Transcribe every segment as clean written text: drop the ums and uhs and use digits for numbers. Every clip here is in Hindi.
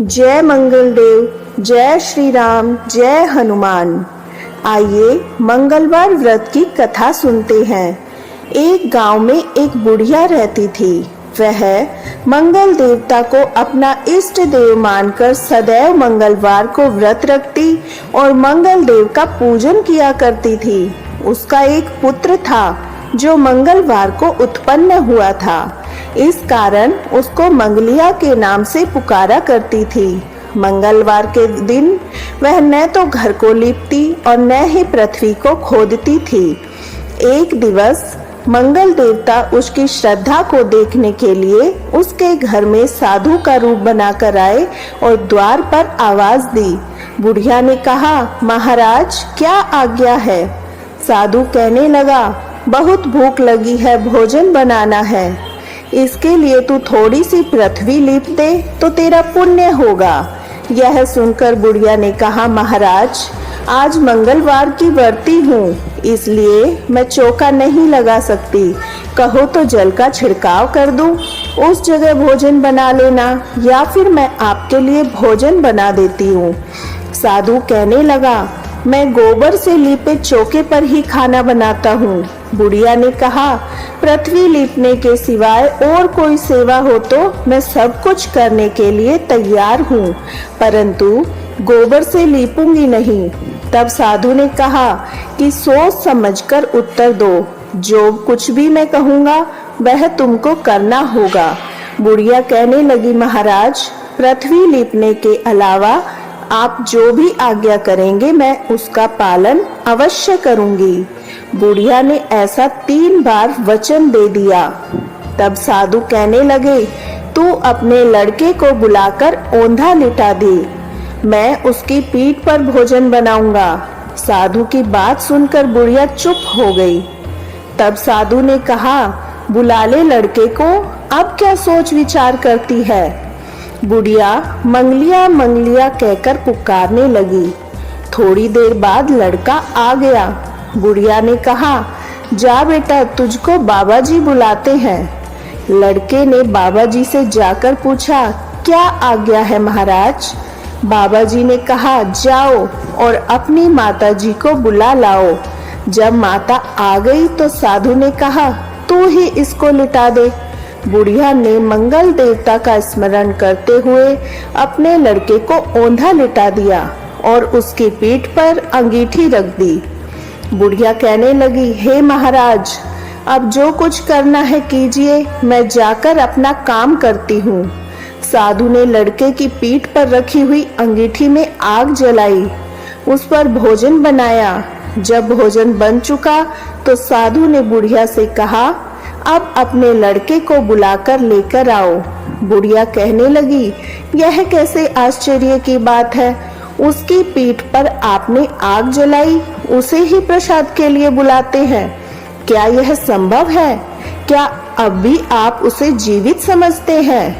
जय मंगल देव, जय श्री राम, जय हनुमान। आइए मंगलवार व्रत की कथा सुनते हैं। एक गांव में एक बुढ़िया रहती थी। वह मंगल देवता को अपना इष्ट देव मानकर सदैव मंगलवार को व्रत रखती और मंगल देव का पूजन किया करती थी। उसका एक पुत्र था जो मंगलवार को उत्पन्न हुआ था। इस कारण उसको मंगलिया के नाम से पुकारा करती थी। मंगलवार के दिन वह न तो घर को लीपती और न ही पृथ्वी को खोदती थी। एक दिवस मंगल देवता उसकी श्रद्धा को देखने के लिए उसके घर में साधु का रूप बनाकर आए और द्वार पर आवाज दी। बुढ़िया ने कहा, महाराज क्या आज्ञा है? साधु कहने लगा, बहुत भूख लगी है, भोजन बनाना है। इसके लिए तू थोड़ी सी पृथ्वी लीप दे तो तेरा पुण्य होगा। यह सुनकर बुढ़िया ने कहा, महाराज आज मंगलवार की व्रती हूँ, इसलिए मैं चौका नहीं लगा सकती। कहो तो जल का छिड़काव कर दूं, उस जगह भोजन बना लेना, या फिर मैं आपके लिए भोजन बना देती हूँ। साधु कहने लगा, मैं गोबर से लीपे चौके पर ही खाना बनाता हूँ। बुढ़िया ने कहा, पृथ्वी लीपने के सिवाय और कोई सेवा हो तो मैं सब कुछ करने के लिए तैयार हूँ, परंतु गोबर से लीपूंगी नहीं। तब साधु ने कहा कि सोच समझकर उत्तर दो, जो कुछ भी मैं कहूँगा वह तुमको करना होगा। बुढ़िया कहने लगी, महाराज पृथ्वी लीपने के अलावा आप जो भी आज्ञा करेंगे मैं उसका पालन अवश्य करूंगी। बुढ़िया ने ऐसा 3 बार वचन दे दिया। तब साधु कहने लगे, तू अपने लड़के को बुलाकर औंधा लिटा दे, मैं उसकी पीठ पर भोजन बनाऊंगा। साधु की बात सुनकर बुढ़िया चुप हो गई। तब साधु ने कहा, बुला ले लड़के को, अब क्या सोच विचार करती है? बुढ़िया मंगलिया मंगलिया कहकर पुकारने लगी। थोड़ी देर बाद लड़का आ गया। बुढ़िया ने कहा, जा बेटा, तुझको बाबा जी बुलाते हैं। लड़के ने बाबा जी से जाकर पूछा, क्या आज्ञा है महाराज? बाबा जी ने कहा, जाओ और अपनी माता जी को बुला लाओ। जब माता आ गई तो साधु ने कहा, तू ही इसको लिटा दे। बुढ़िया ने मंगल देवता का स्मरण करते हुए अपने लड़के को औंधा लिटा दिया और उसकी पीठ पर अंगीठी रख दी। बुढ़िया कहने लगी, हे महाराज अब जो कुछ करना है कीजिए, मैं जाकर अपना काम करती हूँ। साधु ने लड़के की पीठ पर रखी हुई अंगीठी में आग जलाई, उस पर भोजन बनाया। जब भोजन बन चुका तो साधु ने बुढ़िया से कहा, अब अपने लड़के को बुलाकर लेकर आओ। बुढ़िया कहने लगी, यह कैसे आश्चर्य की बात है? उसकी पीठ पर आपने आग जलाई, उसे ही प्रसाद के लिए बुलाते हैं। क्या यह संभव है? क्या अब भी आप उसे जीवित समझते हैं?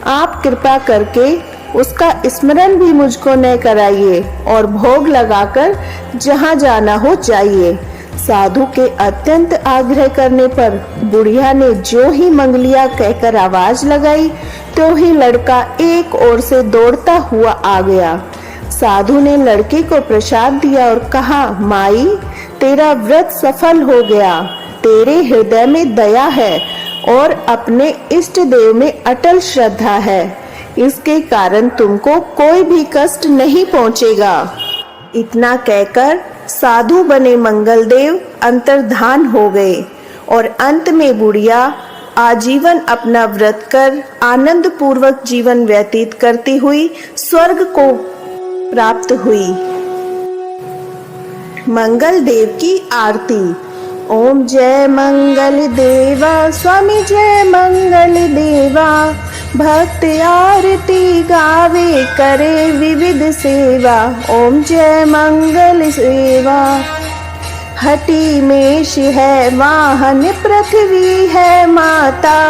आप कृपा करके उसका स्मरण भी मुझको न कराइए और भोग लगाकर जहाँ जाना हो जाइए। साधु के अत्यंत आग्रह करने पर बुढ़िया ने जो ही मंगलिया कहकर आवाज लगाई तो ही लड़का एक ओर से दौड़ता हुआ आ गया। साधु ने लड़के को प्रसाद दिया और कहा, माई तेरा व्रत सफल हो गया, तेरे हृदय में दया है और अपने इष्ट देव में अटल श्रद्धा है, इसके कारण तुमको कोई भी कष्ट नहीं पहुँचेगा। इतना कहकर साधु बने मंगल देव अंतर्धान हो गए और अंत में बुढ़िया आजीवन अपना व्रत कर आनंद पूर्वक जीवन व्यतीत करती हुई स्वर्ग को प्राप्त हुई। मंगल देव की आरती। ओम जय मंगल देवा, स्वामी जय मंगल देवा, भक्त आरती गावे करे विविध सेवा। ओम जय मंगल सेवा। हटी मेष है वाहन, पृथ्वी है माता,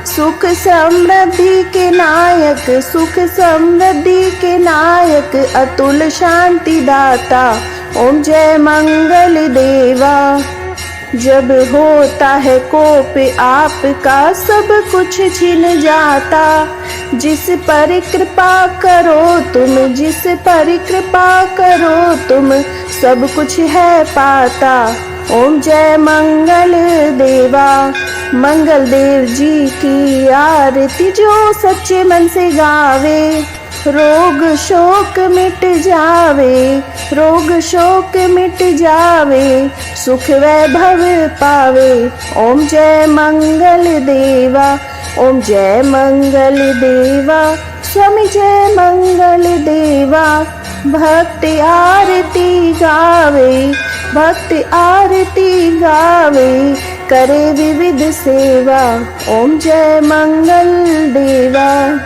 सुख समृद्धि के नायक, सुख समृद्धि के नायक, अतुल शांति दाता। ओम जय मंगल देवा। जब होता है कोप आपका, सब कुछ छिन जाता, जिस पर कृपा करो तुम, जिस पर कृपा करो तुम, सब कुछ है पाता। ओम जय मंगल देवा। मंगल देव जी की आरती जो सच्चे मन से गावे, रोग शोक मिट जावे, रोग शोक मिट जावे, सुख वैभव पावे। ओम जय मंगल देवा, ओम जय मंगल देवा, स्वामी जय मंगल देवा। भक्त आरती गावे, भक्त आरती गावे, करे विविध सेवा। ओम जय मंगल देवा।